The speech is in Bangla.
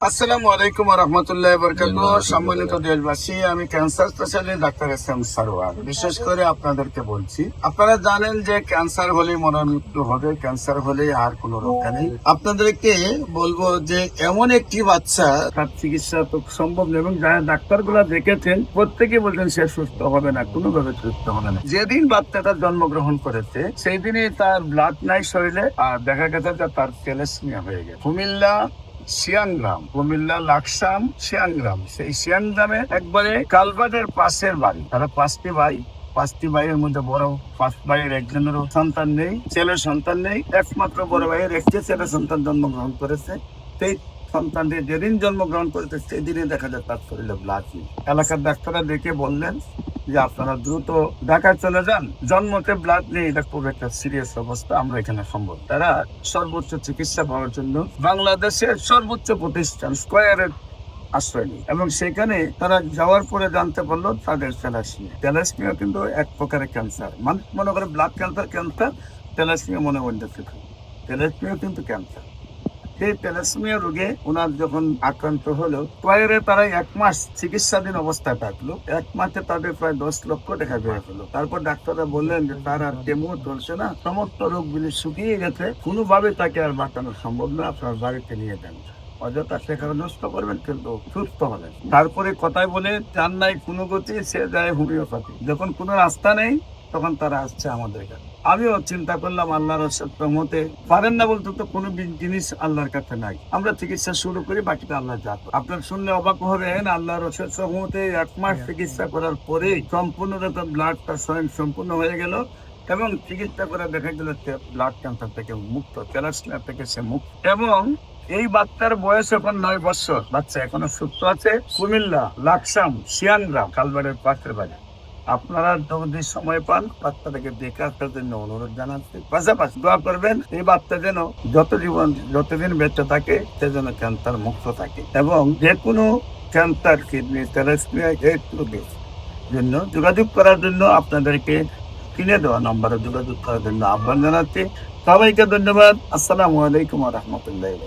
আসসালামু আলাইকুম রহমতুল্লাহ বরকাত। সম্মানিত দেশবাসী, আমি cancer specialist doctor SM. Sarwar. বিশেষ করে আপনাদেরকে বলছি, আপনারা জানেন যে ক্যান্সার হলে মরণমৃত্যু হবে, ক্যান্সার হলে আর কোনো রক্ষা নেই। আপনাদেরকে বলবো যে এমন একটি বাচ্চা, তার চিকিৎসা তো সম্ভব নেই, এবং যারা ডাক্তারগুলা দেখেছেন প্রত্যেকে বলছেন সে সুস্থ হবে না, কোনোভাবে সুস্থ হবে না। যেদিন বাচ্চাটা জন্মগ্রহণ করেছে সেই দিনই তার ব্লাড নাই শরীরে, আর দেখা গেছে যে তার থ্যালাসেমিয়া হয়ে গেছে। কুমিল্লা লাকসাম শিয়াংগ্রাম, সেই শিয়াংগ্রামে একবারে কালবাটের পাশের বাড়ি। তারা পাঁচটি ভাইয়ের মধ্যে বড় পাঁচ ভাইয়ের একজনেরও সন্তান নেই, ছেলের সন্তান নেই। একমাত্র বড় ভাইয়ের একটি ছেলে সন্তান জন্মগ্রহণ করেছে। সেই সন্তানটি যেদিন জন্মগ্রহণ করেছে সেই দিনে দেখা যায় তার শরীরে ব্লাড নেই। এলাকার ডাক্তাররা দেখে বললেন যে আপনারা দ্রুত ঢাকায় চলে যান, জন্মতে ব্লাড নেই, এটা খুব একটা সিরিয়াস অবস্থা, আমরা এখানে সম্ভব। তারা সর্বোচ্চ চিকিৎসা পাওয়ার জন্য বাংলাদেশের সর্বোচ্চ প্রতিষ্ঠান স্কয়ারের আশ্রয় নেই, এবং সেখানে তারা যাওয়ার পরে জানতে পারলো তাদের থ্যালাসেমিয়া কিন্তু এক প্রকারের ক্যান্সার। মানুষ মনে করে ব্লাড ক্যান্সার, থ্যালাসেমিয়া মনে মধ্যে থ্যালাসেমিয়া কিন্তু ক্যান্সার। সেই থ্যালাসেমিয়া রোগে ওনার যখন আক্রান্ত হলো, পরে তারা 1 মাস চিকিৎসাধীন অবস্থায় থাকলো। 1 মাসে তাদের প্রায় 10 লক্ষ টাকা ব্যয় হলো। তারপর ডাক্তাররা বললেন যে তার আর কেমো চলছে না, সমস্ত রোগগুলি শুকিয়ে গেছে, কোনোভাবে তাকে আর বাঁচানো সম্ভব না, আপনার বাড়িতে নিয়ে যান, অযথা সেখানে নষ্ট করবেন, কিন্তু সুস্থ হলেন। তারপরে কথায় বলে যার নাই কোনো গতি সে যায় হোমিওপ্যাথি। যখন কোনো রাস্তা নেই তখন তারা আসছে আমাদের কাছে। আমিও চিন্তা করলাম আল্লাহর রহমতে পারেন না বলতে তো কোনো জিনিস আল্লাহর কাছে নাই, আমরা চিকিৎসা শুরু করি, বাকিটা আল্লাহ যা করে। আপনার শুনলে অবাক হবেন, আল্লাহর রহমতে 1 মাস চিকিৎসা করার পরে সম্পূর্ণ রকম ব্লাডটা স্বয়ং সম্পূর্ণ হয়ে গেল, এবং চিকিৎসা করে দেখা গেল ব্লাড ক্যান্সার থেকে মুক্ত, থ্যালাসেমিয়া থেকে সে মুক্ত। এবং এই বাচ্চার বয়স এখন 9 বছর, বাচ্চা এখনো সুস্থ আছে। কুমিল্লা লাকসাম শিয়াংগ্রাম কালবাড়ের পাশের বাড়ি। আপনারা যদি সময় পান বাচ্চাটাকে দেখে আসার জন্য অনুরোধ জানাচ্ছি। পাশাপাশি দোয়া করবেন এই বাচ্চা যেন যতদিন বেঁচে থাকে সে যেন ক্যান্সার মুক্ত থাকে, এবং যে কোনো ক্যান্সার, কিডনি, থ্যালাসেমিয়া এই রোগের জন্য যোগাযোগ করার জন্য আপনাদেরকে কিনে দেওয়া নম্বরে যোগাযোগ করার জন্য আহ্বান জানাচ্ছি। সবাইকে ধন্যবাদ। আসসালামু আলাইকুম ওয়া রাহমাতুল্লাহি।